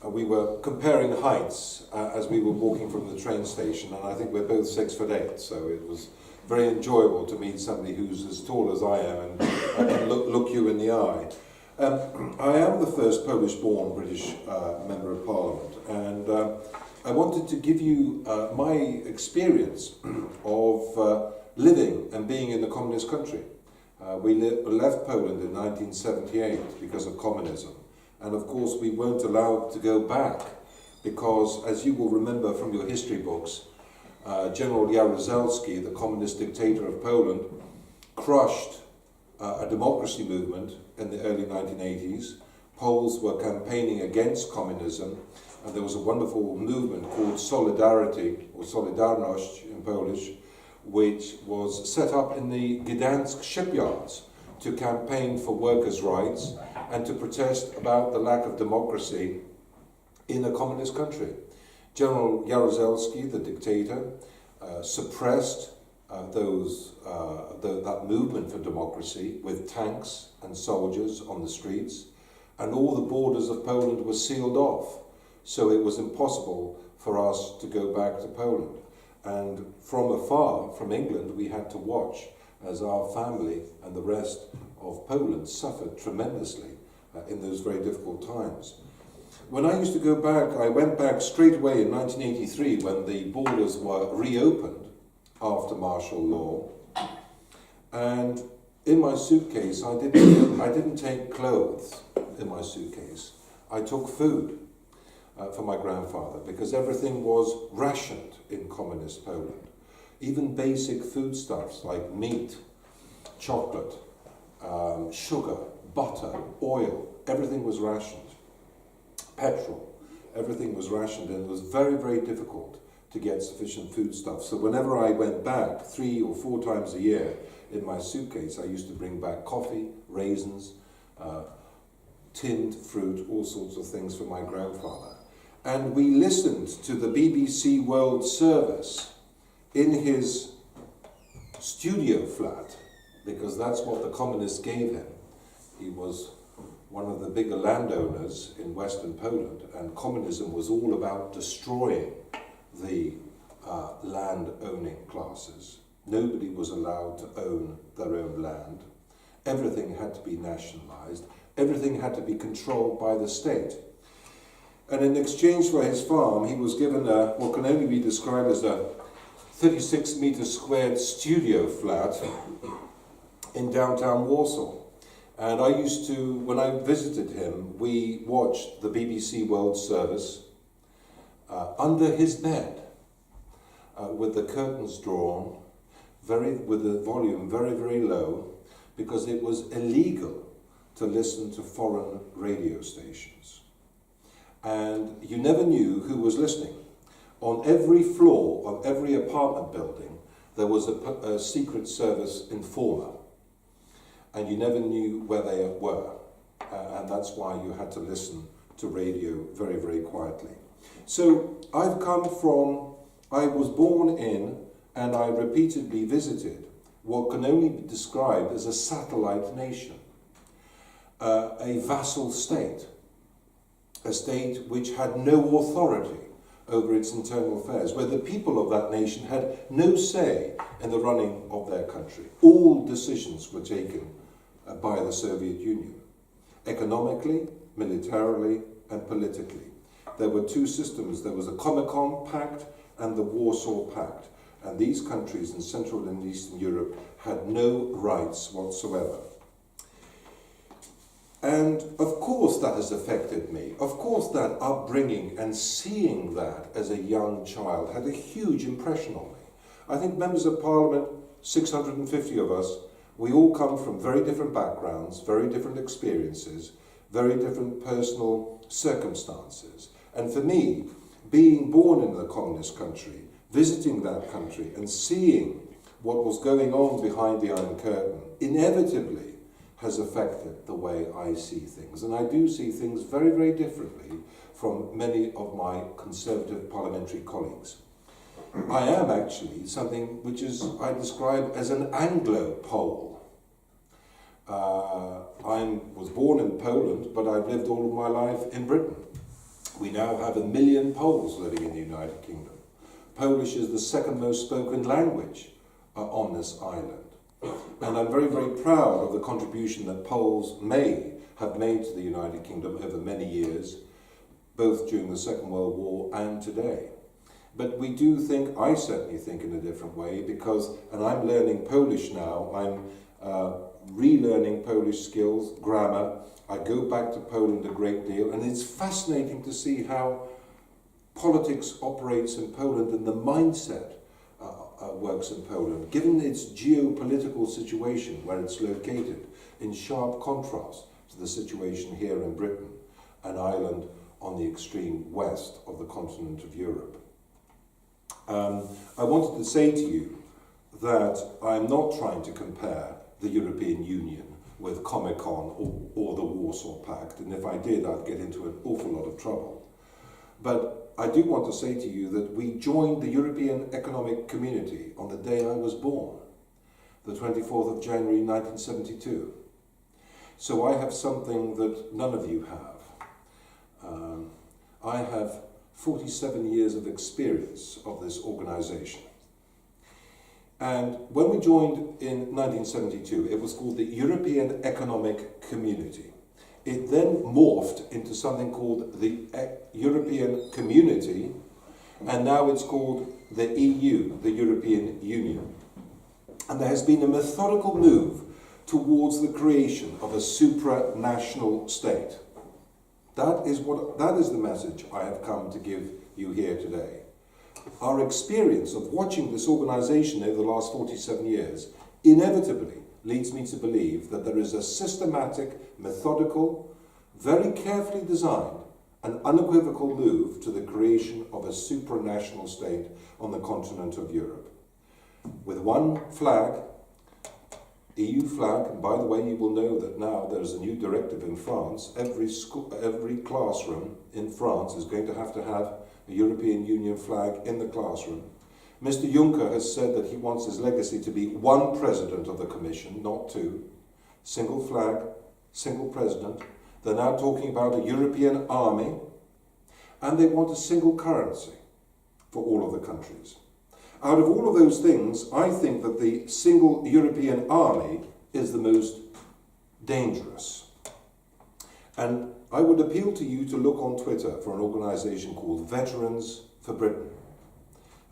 we were comparing heights as we were walking from the train station, and I think we're both 6'8", so it was very enjoyable to meet somebody who's as tall as I am and I can look you in the eye. I am the first Polish-born British Member of Parliament, and I wanted to give you my experience of living and being in a communist country. We left Poland in 1978 because of communism, and of course we weren't allowed to go back because, as you will remember from your history books, General Jaruzelski, the communist dictator of Poland, crushed a democracy movement in the early 1980s. Poles were campaigning against communism, and there was a wonderful movement called Solidarity, or Solidarność in Polish, which was set up in the Gdansk shipyards to campaign for workers' rights and to protest about the lack of democracy in a communist country. General Jaruzelski, the dictator, suppressed that movement for democracy with tanks and soldiers on the streets, and all the borders of Poland were sealed off, so it was impossible for us to go back to Poland. And from afar, from England, we had to watch as our family and the rest of Poland suffered tremendously in those very difficult times. When I used to go back, I went back straight away in 1983 when the borders were reopened after martial law. And in my suitcase, I didn't take clothes in my suitcase. I took food for my grandfather because everything was rationed in communist Poland. Even basic foodstuffs like meat, chocolate, sugar, butter, oil, everything was rationed. Petrol, everything was rationed, and it was very, very difficult to get sufficient foodstuff. So whenever I went back 3 or 4 times a year in my suitcase, I used to bring back coffee, raisins, tinned fruit, all sorts of things for my grandfather. And we listened to the BBC World Service in his studio flat, because that's what the communists gave him. He was one of the bigger landowners in Western Poland, and communism was all about destroying the land-owning classes. Nobody was allowed to own their own land. Everything had to be nationalized. Everything had to be controlled by the state. And in exchange for his farm, he was given what can only be described as a 36-meter squared studio flat in downtown Warsaw. And I used to, when I visited him, we watched the BBC World Service under his bed with the curtains drawn, with the volume very, very low, because it was illegal to listen to foreign radio stations. And you never knew who was listening. On every floor of every apartment building, there was a Secret Service informer. And you never knew where they were. And that's why you had to listen to radio very, very quietly. So I was born in, and I repeatedly visited, what can only be described as a satellite nation, a vassal state, a state which had no authority over its internal affairs, where the people of that nation had no say in the running of their country. All decisions were taken by the Soviet Union, economically, militarily, and politically. There were 2 systems. There was the Comecon Pact and the Warsaw Pact, and these countries in Central and Eastern Europe had no rights whatsoever. And of course that has affected me. Of course that upbringing and seeing that as a young child had a huge impression on me. I think members of Parliament, 650 of us, we all come from very different backgrounds, very different experiences, very different personal circumstances. And for me, being born in a communist country, visiting that country and seeing what was going on behind the Iron Curtain, inevitably has affected the way I see things. And I do see things very, very differently from many of my Conservative parliamentary colleagues. I am actually something which I describe as an Anglo-Pole. I was born in Poland, but I've lived all of my life in Britain. We now have 1 million Poles living in the United Kingdom. Polish is the second most spoken language on this island. And I'm very, very proud of the contribution that Poles may have made to the United Kingdom over many years, both during the Second World War and today. But we do think, I certainly think in a different way, because, and I'm learning Polish now, I'm relearning Polish skills, grammar. I go back to Poland a great deal, and it's fascinating to see how politics operates in Poland and the mindset works in Poland, given its geopolitical situation where it's located, in sharp contrast to the situation here in Britain, an island on the extreme west of the continent of Europe. I wanted to say to you that I'm not trying to compare the European Union with Comic-Con or the Warsaw Pact, and if I did, I'd get into an awful lot of trouble. But I do want to say to you that we joined the European Economic Community on the day I was born, the 24th of January 1972. So I have something that none of you have. I have 47 years of experience of this organisation. And when we joined in 1972, it was called the European Economic Community. It then morphed into something called the European Community, and now it's called the EU, the European Union. And there has been a methodical move towards the creation of a supranational state. That is the message I have come to give you here today. Our experience of watching this organisation over the last 47 years inevitably leads me to believe that there is a systematic, methodical, very carefully designed and unequivocal move to the creation of a supranational state on the continent of Europe. With one flag, EU flag, and by the way, you will know that now there's a new directive in France. Every classroom in France is going to have a European Union flag in the classroom. Mr. Juncker has said that he wants his legacy to be one president of the Commission, not two. Single flag, single president. They're now talking about a European army, and they want a single currency for all of the countries. Out of all of those things, I think that the single European army is the most dangerous. And I would appeal to you to look on Twitter for an organisation called Veterans for Britain.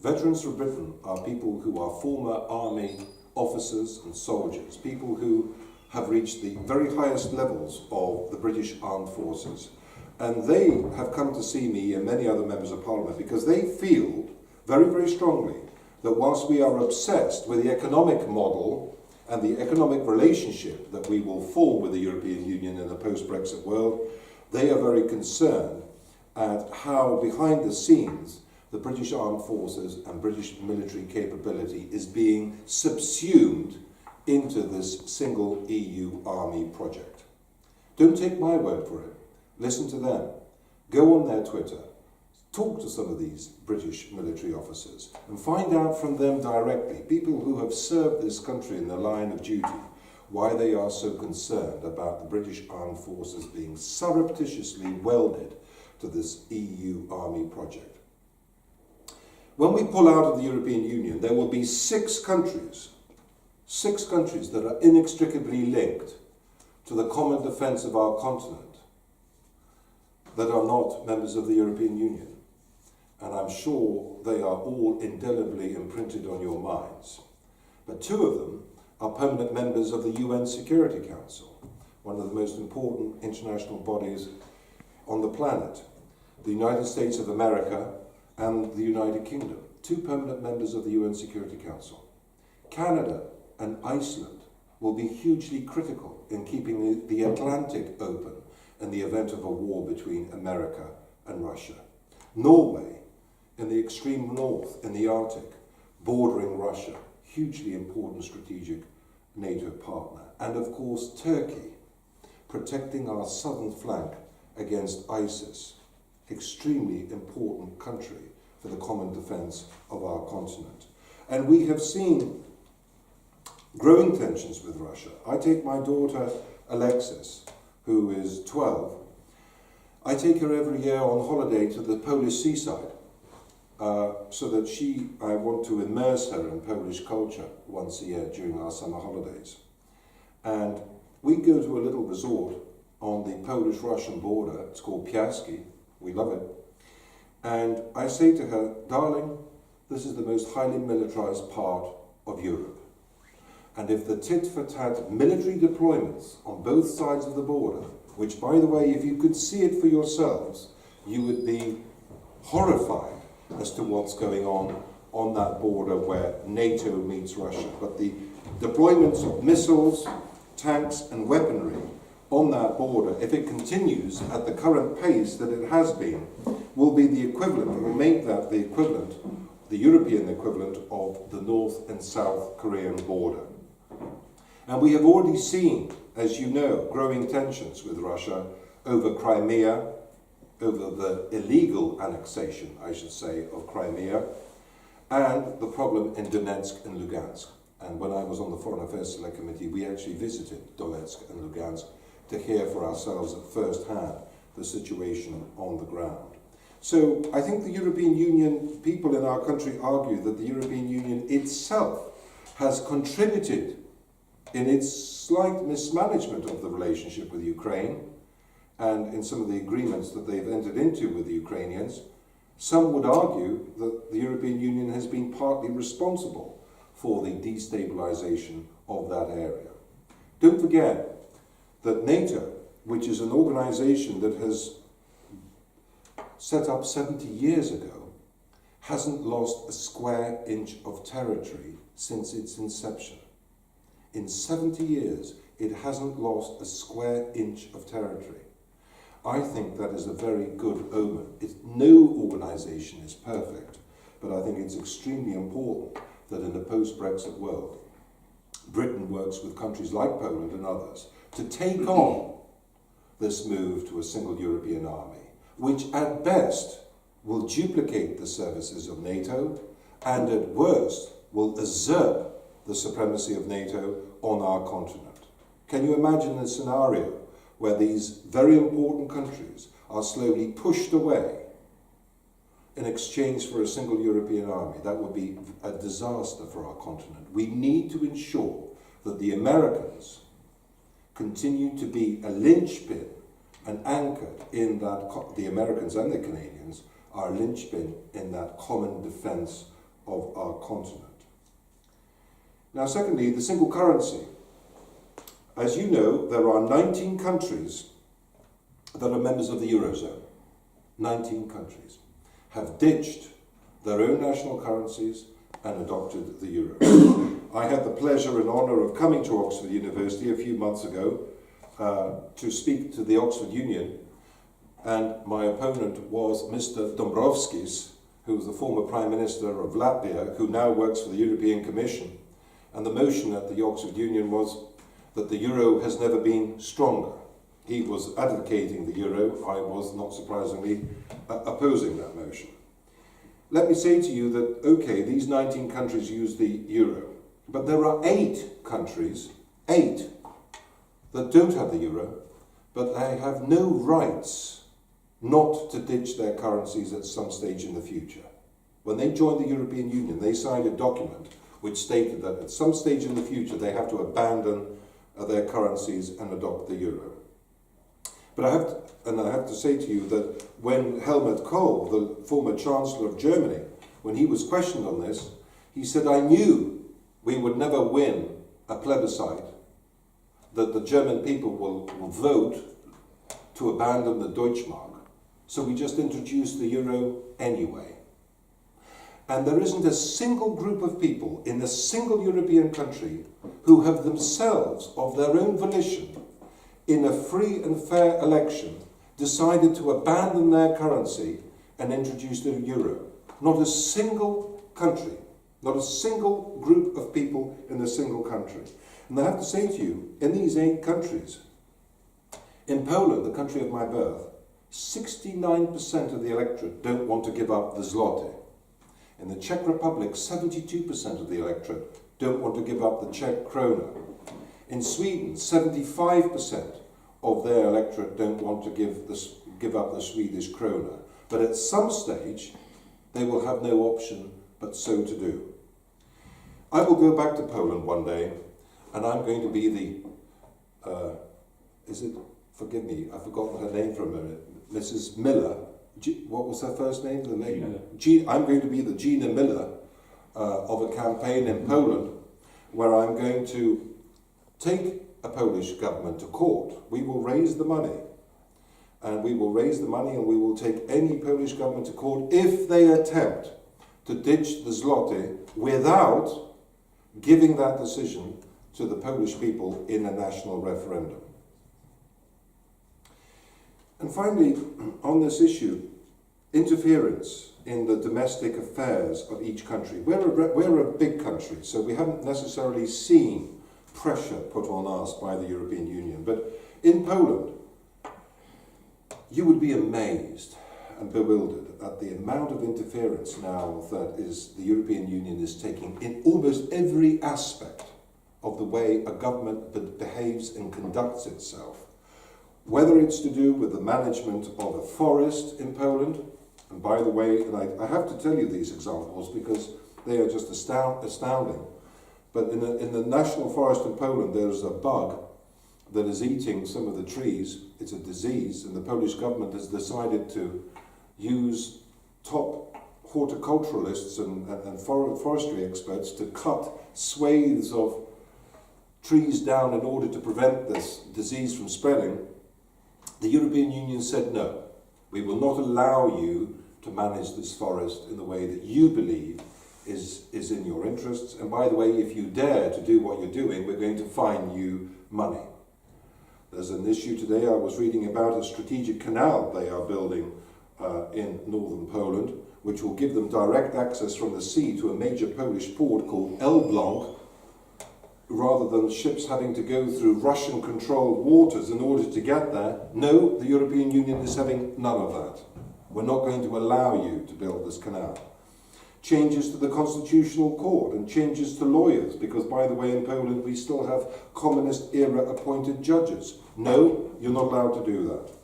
Veterans for Britain are people who are former army officers and soldiers, people who have reached the very highest levels of the British Armed Forces. And they have come to see me and many other members of Parliament because they feel very, very strongly that whilst we are obsessed with the economic model and the economic relationship that we will form with the European Union in a post-Brexit world, they are very concerned at how behind the scenes the British Armed Forces and British military capability is being subsumed into this single EU army project. Don't take my word for it. Listen to them. Go on their Twitter. Talk to some of these British military officers and find out from them directly, people who have served this country in the line of duty, why they are so concerned about the British Armed Forces being surreptitiously welded to this EU army project. When we pull out of the European Union, there will be six countries that are inextricably linked to the common defence of our continent that are not members of the European Union. And I'm sure they are all indelibly imprinted on your minds. But two of them are permanent members of the UN Security Council, one of the most important international bodies on the planet. The United States of America and the United Kingdom, two permanent members of the UN Security Council. Canada and Iceland will be hugely critical in keeping the Atlantic open in the event of a war between America and Russia. Norway, in the extreme north, in the Arctic, bordering Russia, hugely important strategic NATO partner. And of course, Turkey, protecting our southern flank against ISIS, extremely important country for the common defence of our continent. And we have seen growing tensions with Russia. I take my daughter Alexis, who is 12. I take her every year on holiday to the Polish seaside, so that I want to immerse her in Polish culture once a year during our summer holidays. And we go to a little resort on the Polish-Russian border. It's called Piaski. We love it. And I say to her, darling, this is the most highly militarized part of Europe. And if the tit-for-tat military deployments on both sides of the border, which, by the way, if you could see it for yourselves, you would be horrified as to what's going on that border where NATO meets Russia. But the deployments of missiles, tanks and weaponry on that border, if it continues at the current pace that it has been, will be the equivalent, will make that the equivalent, the European equivalent of the North and South Korean border. And we have already seen, as you know, growing tensions with Russia over Crimea, over the illegal annexation, I should say, of Crimea, and the problem in Donetsk and Lugansk. And when I was on the Foreign Affairs Select Committee, we actually visited Donetsk and Lugansk to hear for ourselves at first hand the situation on the ground. So I think the European Union, people in our country argue that the European Union itself has contributed in its slight mismanagement of the relationship with Ukraine and in some of the agreements that they've entered into with the Ukrainians. Some would argue that the European Union has been partly responsible for the destabilization of that area. Don't forget that NATO, which is an organization that has set up 70 years ago, hasn't lost a square inch of territory since its inception. In 70 years, it hasn't lost a square inch of territory. I think that is a very good omen. No organization is perfect, but I think it's extremely important that in a post-Brexit world, Britain works with countries like Poland and others to take on this move to a single European army, which at best will duplicate the services of NATO and at worst will usurp the supremacy of NATO on our continent. Can you imagine a scenario where these very important countries are slowly pushed away in exchange for a single European army? That would be a disaster for our continent. We need to ensure that the Americans continue to be a linchpin and anchored in that, the Americans and the Canadians are a linchpin in that common defense of our continent. Now, secondly, the single currency. As you know, there are 19 countries that are members of the Eurozone. 19 countries have ditched their own national currencies and adopted the euro. I had the pleasure and honour of coming to Oxford University a few months ago to speak to the Oxford Union, and my opponent was Mr. Dombrovskis, who was the former Prime Minister of Latvia, who now works for the European Commission. And the motion at the Oxford Union was that the euro has never been stronger. He was advocating the euro. I was, not surprisingly, opposing that motion. Let me say to you that, okay, these 19 countries use the euro, but there are 8 countries, 8, that don't have the euro, but they have no rights not to ditch their currencies at some stage in the future. When they joined the European Union, they signed a document which stated that at some stage in the future they have to abandon their currencies and adopt the euro. But I have to say to you that when Helmut Kohl, the former Chancellor of Germany, when he was questioned on this, he said, I knew we would never win a plebiscite, that the German people will vote to abandon the Deutschmark, so we just introduced the euro anyway. And there isn't a single group of people in a single European country who have themselves, of their own volition, in a free and fair election, decided to abandon their currency and introduce the euro. Not a single country, not a single group of people in a single country. And I have to say to you, in these 8 countries, in Poland, the country of my birth, 69% of the electorate don't want to give up the zloty. In the Czech Republic, 72% of the electorate don't want to give up the Czech krona. In Sweden, 75% of their electorate don't want to give up the Swedish krona. But at some stage, they will have no option but so to do. I will go back to Poland one day, and I'm going to be the, forgive me, I've forgotten her name for a minute, Mrs. Miller. What was her first name? I'm going to be the Gina Miller of a campaign in Poland, where I'm going to take a Polish government to court. We will raise the money. And we will raise the money and we will take any Polish government to court if they attempt to ditch the zloty without giving that decision to the Polish people in a national referendum. And finally, on this issue, interference in the domestic affairs of each country. We're a big country, so we haven't necessarily seen pressure put on us by the European Union. But in Poland, you would be amazed and bewildered at the amount of interference now that the European Union is taking in almost every aspect of the way a government behaves and conducts itself. Whether it's to do with the management of a forest in Poland, and by the way, and I have to tell you these examples because they are just astounding, but in the national forest in Poland there's a bug that is eating some of the trees. It's a disease, and the Polish government has decided to use top horticulturalists and forestry experts to cut swathes of trees down in order to prevent this disease from spreading. The European Union said no, we will not allow you to manage this forest in the way that you believe is in your interests, and by the way, if you dare to do what you're doing, we're going to fine you money. There's an issue today, I was reading about a strategic canal they are building in northern Poland, which will give them direct access from the sea to a major Polish port called Elbląg, rather than ships having to go through Russian-controlled waters in order to get there. No, the European Union is having none of that. We're not going to allow you to build this canal. Changes to the Constitutional Court and changes to lawyers, because by the way in Poland we still have communist-era appointed judges. No, you're not allowed to do that.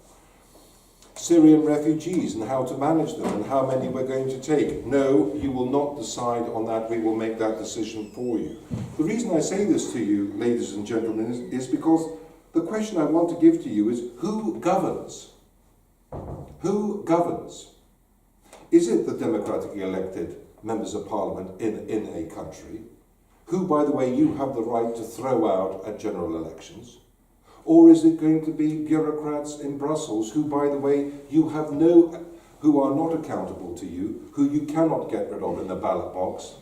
Syrian refugees and how to manage them and how many we're going to take. No, you will not decide on that, we will make that decision for you. The reason I say this to you, ladies and gentlemen, is because the question I want to give to you is, who governs? Who governs? Is it the democratically elected members of parliament in a country, who, by the way, you have the right to throw out at general elections? Or is it going to be bureaucrats in Brussels who, by the way, who are not accountable to you, who you cannot get rid of in the ballot box,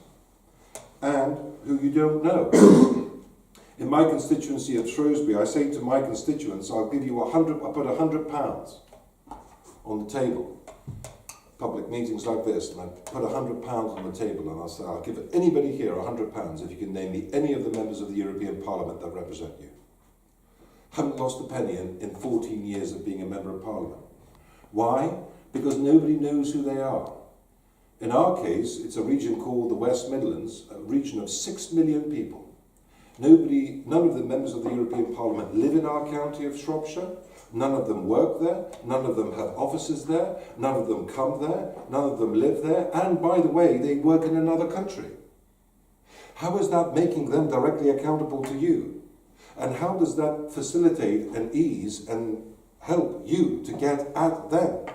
and who you don't know? In my constituency of Shrewsbury, I say to my constituents, I'll give you I'll put £100 on the table. Public meetings like this, and I put £100 on the table and I'll say, I'll give anybody here £100 if you can name me any of the members of the European Parliament that represent you. Haven't lost a penny in 14 years of being a member of Parliament. Why? Because nobody knows who they are. In our case, it's a region called the West Midlands, a region of 6 million people. None of the members of the European Parliament live in our county of Shropshire. None of them work there. None of them have offices there. None of them come there. None of them live there. And by the way, they work in another country. How is that making them directly accountable to you? And how does that facilitate and ease and help you to get at them?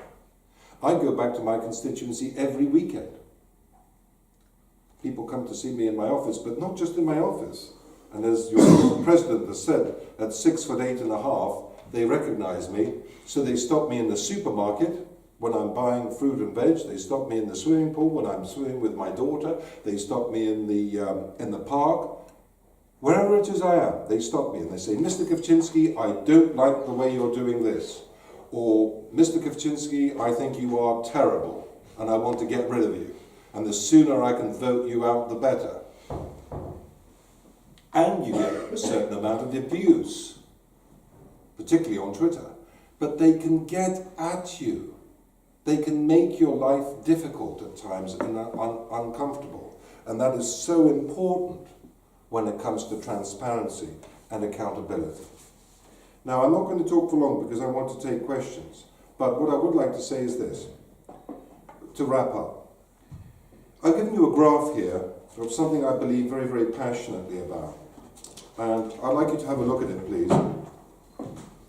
I go back to my constituency every weekend. People come to see me in my office, but not just in my office. And as your president has said, at 6'8½", they recognise me, so they stop me in the supermarket when I'm buying fruit and veg. They stop me in the swimming pool when I'm swimming with my daughter. They stop me in the park. Wherever it is I am, they stop me and they say, Mr. Kawczynski, I don't like the way you're doing this. Or, Mr. Kawczynski, I think you are terrible and I want to get rid of you. And the sooner I can vote you out, the better. And you get a certain amount of abuse, particularly on Twitter. But they can get at you. They can make your life difficult at times and uncomfortable. And that is so important when it comes to transparency and accountability. Now, I'm not going to talk for long because I want to take questions, But what I would like to say is this, to wrap up. I've given you a graph here of something I believe very, very passionately about. And I'd like you to have a look at it, please.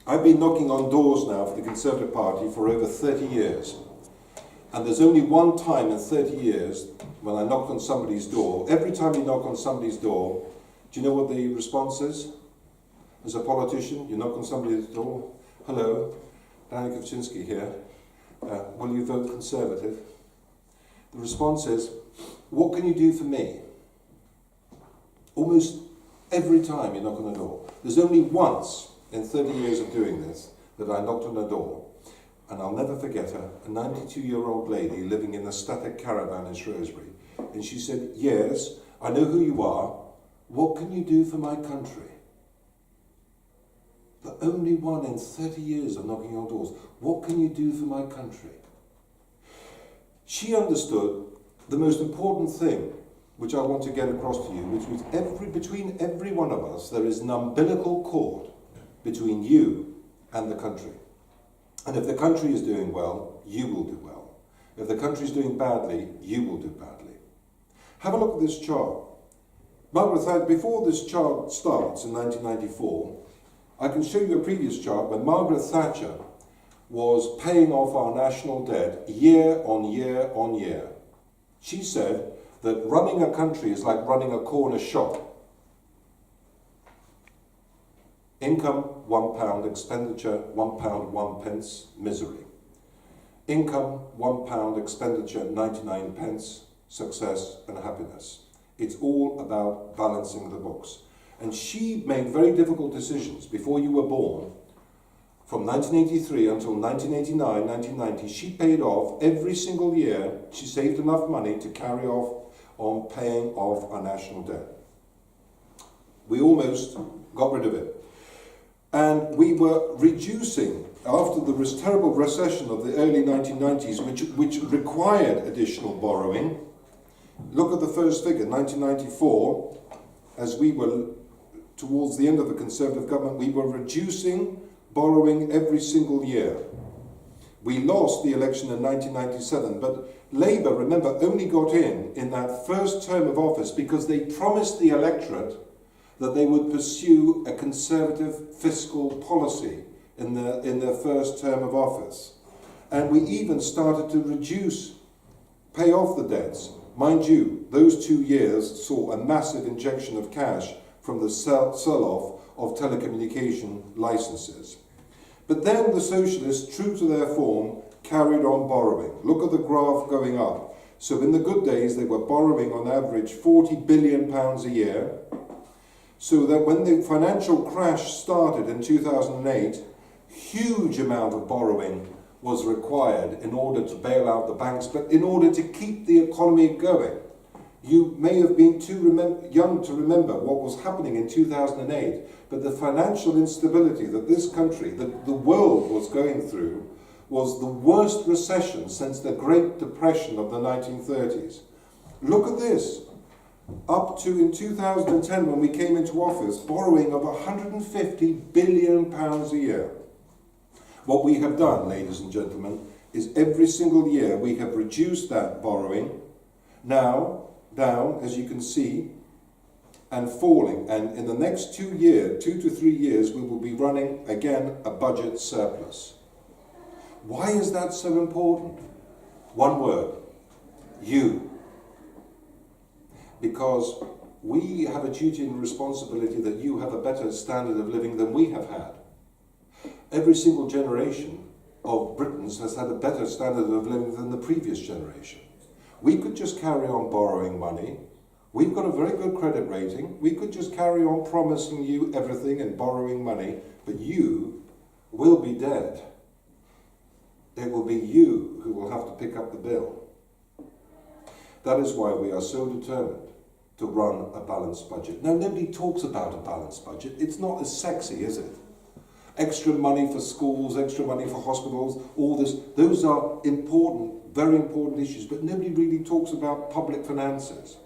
I've been knocking on doors now for the Conservative Party for over 30 years. And there's only one time in 30 years when I knocked on somebody's door. Every time you knock on somebody's door, do you know what the response is? As a politician, you knock on somebody's door. Hello, Kawczynski here. Will you vote Conservative? The response is, what can you do for me? Almost every time you knock on a door. There's only once in 30 years of doing this that I knocked on a door, and I'll never forget her, a 92-year-old lady living in a static caravan in Shrewsbury. And she said, yes, I know who you are. What can you do for my country? The only one in 30 years of knocking on doors. What can you do for my country? She understood the most important thing, which I want to get across to you, which was between every one of us, there is an umbilical cord between you and the country. And if the country is doing well, you will do well. If the country is doing badly, you will do badly. Have a look at this chart. Margaret Thatcher, before this chart starts in 1994, I can show you a previous chart where Margaret Thatcher was paying off our national debt year on year on year. She said that running a country is like running a corner shop. Income, £1, expenditure, £1, 1 pence, misery. Income, £1, expenditure, 99 pence, success and happiness. It's all about balancing the books. And she made very difficult decisions before you were born. From 1983 until 1989, 1990, she paid off every single year. She saved enough money to carry on paying off our national debt. We almost got rid of it. And we were reducing, after the terrible recession of the early 1990s, which required additional borrowing. Look at the first figure, 1994, as we were towards the end of the Conservative government, we were reducing borrowing every single year. We lost the election in 1997, but Labour, remember, only got in that first term of office because they promised the electorate that they would pursue a Conservative fiscal policy in their first term of office. And we even started to pay off the debts. Mind you, those 2 years saw a massive injection of cash from the sell-off of telecommunication licenses. But then the socialists, true to their form, carried on borrowing. Look at the graph going up. So in the good days, they were borrowing on average £40 billion a year, so that when the financial crash started in 2008, huge amount of borrowing was required in order to bail out the banks, but in order to keep the economy going. You may have been too young to remember what was happening in 2008, but the financial instability that this country, that the world was going through, was the worst recession since the Great Depression of the 1930s. Look at this. Up to in 2010, when we came into office, borrowing of £150 billion a year. What we have done, ladies and gentlemen, is every single year we have reduced that borrowing, now down, as you can see, and falling. And in the next 2 to 3 years, we will be running, again, a budget surplus. Why is that so important? One word, you. Because we have a duty and responsibility that you have a better standard of living than we have had. Every single generation of Britons has had a better standard of living than the previous generation. We could just carry on borrowing money. We've got a very good credit rating. We could just carry on promising you everything and borrowing money, but you will be dead. It will be you who will have to pick up the bill. That is why we are so determined to run a balanced budget. Now, nobody talks about a balanced budget. It's not as sexy, is it? Extra money for schools, extra money for hospitals, all this. Those are important, very important issues, but nobody really talks about public finances.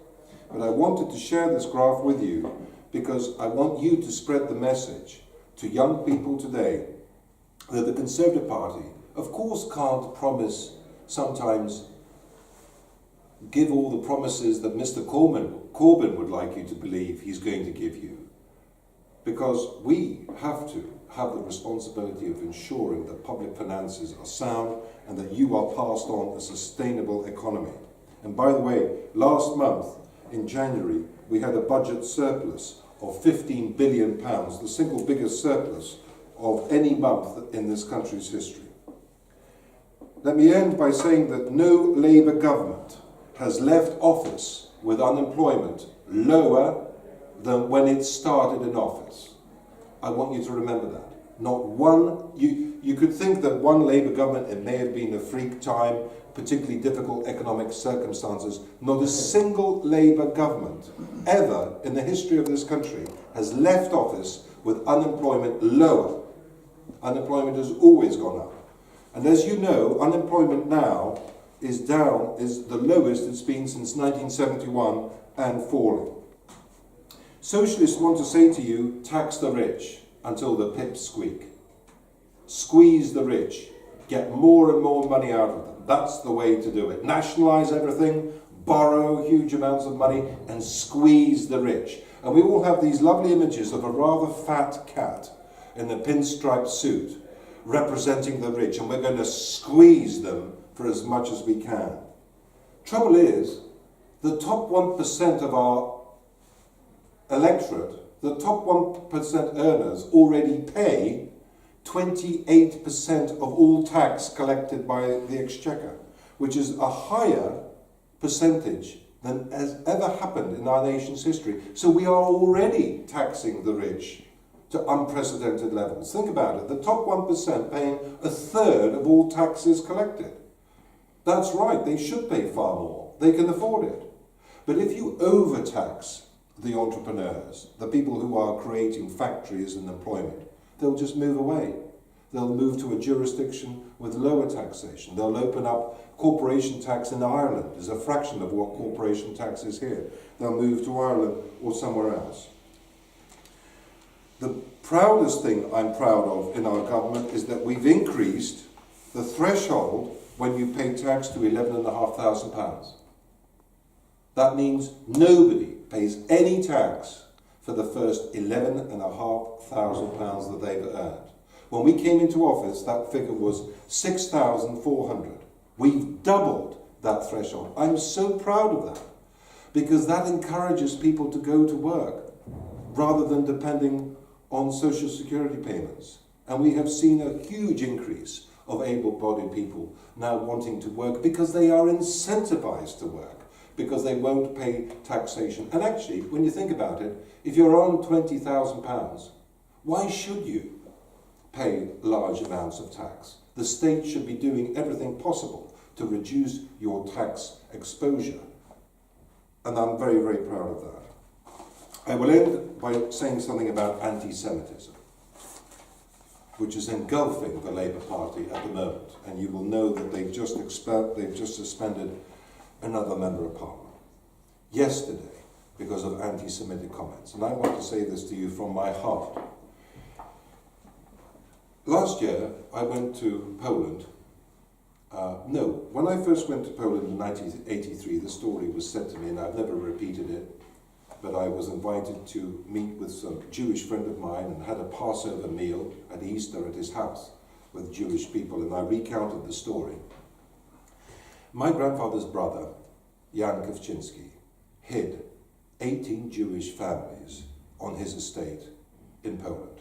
But I wanted to share this graph with you because I want you to spread the message to young people today that the Conservative Party of course, can't promise, sometimes give all the promises that Mr. Corbyn would like you to believe he's going to give you. Because we have to have the responsibility of ensuring that public finances are sound and that you are passed on a sustainable economy. And by the way, last month, in January, we had a budget surplus of £15 billion, the single biggest surplus of any month in this country's history. Let me end by saying that no Labour government has left office with unemployment lower than when it started in office. I want you to remember that. Not one, you could think that one Labour government, it may have been a freak time, particularly difficult economic circumstances. Not a single Labour government ever in the history of this country has left office with unemployment lower. Unemployment has always gone up. And as you know, unemployment now is the lowest it's been since 1971 and falling. Socialists want to say to you, tax the rich until the pips squeak. Squeeze the rich. Get more and more money out of them. That's the way to do it. Nationalise everything, borrow huge amounts of money, and squeeze the rich. And we all have these lovely images of a rather fat cat in a pinstripe suit representing the rich, and we're going to squeeze them for as much as we can. Trouble is, the top 1% of our electorate, the top 1% earners already pay 28% of all tax collected by the Exchequer, which is a higher percentage than has ever happened in our nation's history. So we are already taxing the rich to unprecedented levels. Think about it, the top 1% paying a third of all taxes collected. That's right, they should pay far more. They can afford it. But if you overtax the entrepreneurs, the people who are creating factories and employment, they'll just move away. They'll move to a jurisdiction with lower taxation. They'll open up corporation tax in Ireland as a fraction of what corporation tax is here. They'll move to Ireland or somewhere else. The proudest thing I'm proud of in our government is that we've increased the threshold when you pay tax to £11,500. That means nobody pays any tax for the first £11,500 that they've earned. When we came into office, that figure was 6,400. We've doubled that threshold. I'm so proud of that, because that encourages people to go to work rather than depending on social security payments. And we have seen a huge increase of able-bodied people now wanting to work because they are incentivized to work, because they won't pay taxation. And actually, when you think about it, if you're on £20,000, why should you pay large amounts of tax? The state should be doing everything possible to reduce your tax exposure. And I'm very, very proud of that. I will end by saying something about anti-Semitism, which is engulfing the Labour Party at the moment. And you will know that they've just suspended another member of Parliament yesterday because of anti-Semitic comments. And I want to say this to you from my heart. Last year, I went to Poland. When I first went to Poland in 1983, the story was said to me, and I've never repeated it, but I was invited to meet with some Jewish friend of mine and had a Passover meal at Easter at his house with Jewish people, and I recounted the story. My grandfather's brother, Jan Kawczynski, hid 18 Jewish families on his estate in Poland.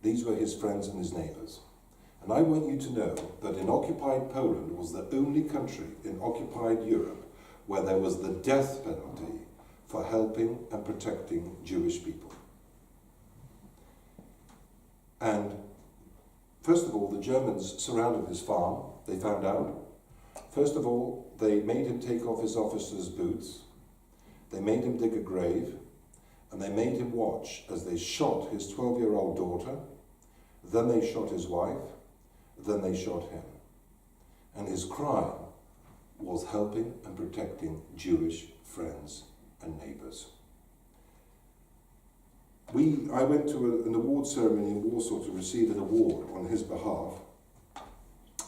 These were his friends and his neighbours. And I want you to know that in occupied Poland was the only country in occupied Europe where there was the death penalty for helping and protecting Jewish people. And first of all, the Germans surrounded his farm, they found out. First of all, they made him take off his officer's boots, they made him dig a grave, and they made him watch as they shot his 12-year-old daughter, then they shot his wife, then they shot him. And his crime was helping and protecting Jewish friends and neighbours. I went to an award ceremony in Warsaw to receive an award on his behalf,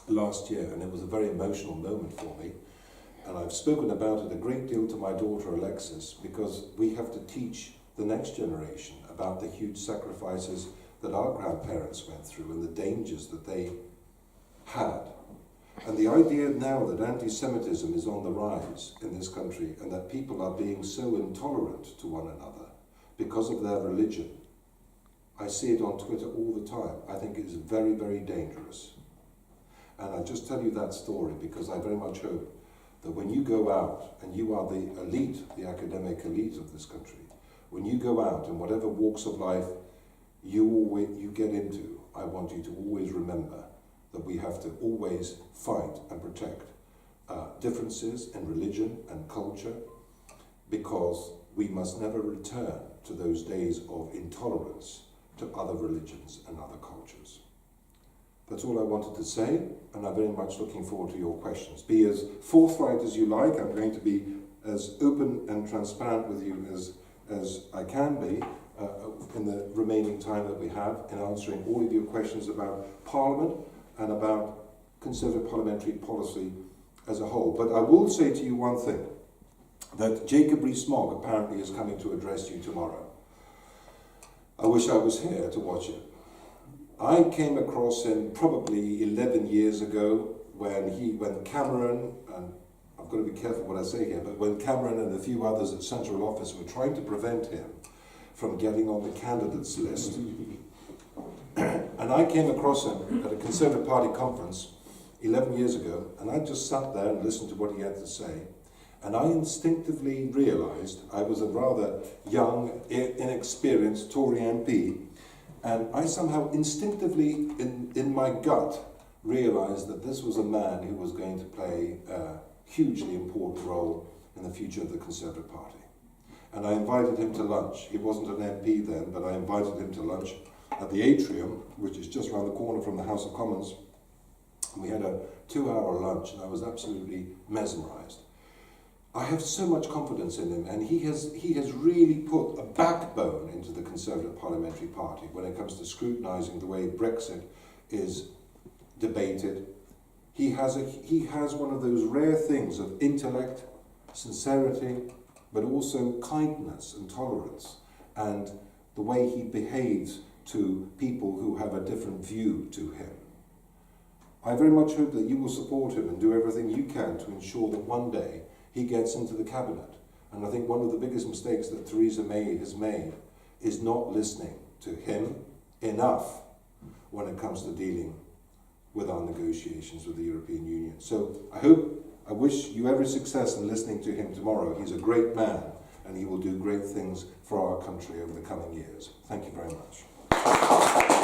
last year, and it was a very emotional moment for me. And I've spoken about it a great deal to my daughter Alexis, because we have to teach the next generation about the huge sacrifices that our grandparents went through and the dangers that they had. And the idea now that anti-Semitism is on the rise in this country and that people are being so intolerant to one another because of their religion, I see it on Twitter all the time. I think it is very, very dangerous. And I just tell you that story because I very much hope that when you go out, and you are the elite, the academic elite of this country, when you go out in whatever walks of life you get into, I want you to always remember that we have to always fight and protect differences in religion and culture, because we must never return to those days of intolerance to other religions and other cultures. That's all I wanted to say, and I'm very much looking forward to your questions. Be as forthright as you like. I'm going to be as open and transparent with you as I can be in the remaining time that we have in answering all of your questions about Parliament and about Conservative parliamentary policy as a whole. But I will say to you one thing, that Jacob Rees-Mogg apparently is coming to address you tomorrow. I wish I was here to watch it. I came across him probably 11 years ago when Cameron, and I've got to be careful what I say here, but when Cameron and a few others at Central Office were trying to prevent him from getting on the candidates list. And I came across him at a Conservative Party conference 11 years ago, and I just sat there and listened to what he had to say. And I instinctively realised I was a rather young, inexperienced Tory MP, and I somehow instinctively, in my gut, realised that this was a man who was going to play a hugely important role in the future of the Conservative Party. And I invited him to lunch. He wasn't an MP then, but I invited him to lunch at the Atrium, which is just around the corner from the House of Commons. And we had a 2-hour lunch, and I was absolutely mesmerised. I have so much confidence in him, and he has really put a backbone into the Conservative Parliamentary Party when it comes to scrutinising the way Brexit is debated. He has one of those rare things of intellect, sincerity, but also kindness and tolerance, and the way he behaves to people who have a different view to him. I very much hope that you will support him and do everything you can to ensure that one day he gets into the cabinet. And I think one of the biggest mistakes that Theresa May has made is not listening to him enough when it comes to dealing with our negotiations with the European Union. So I wish you every success in listening to him tomorrow. He's a great man, and he will do great things for our country over the coming years. Thank you very much.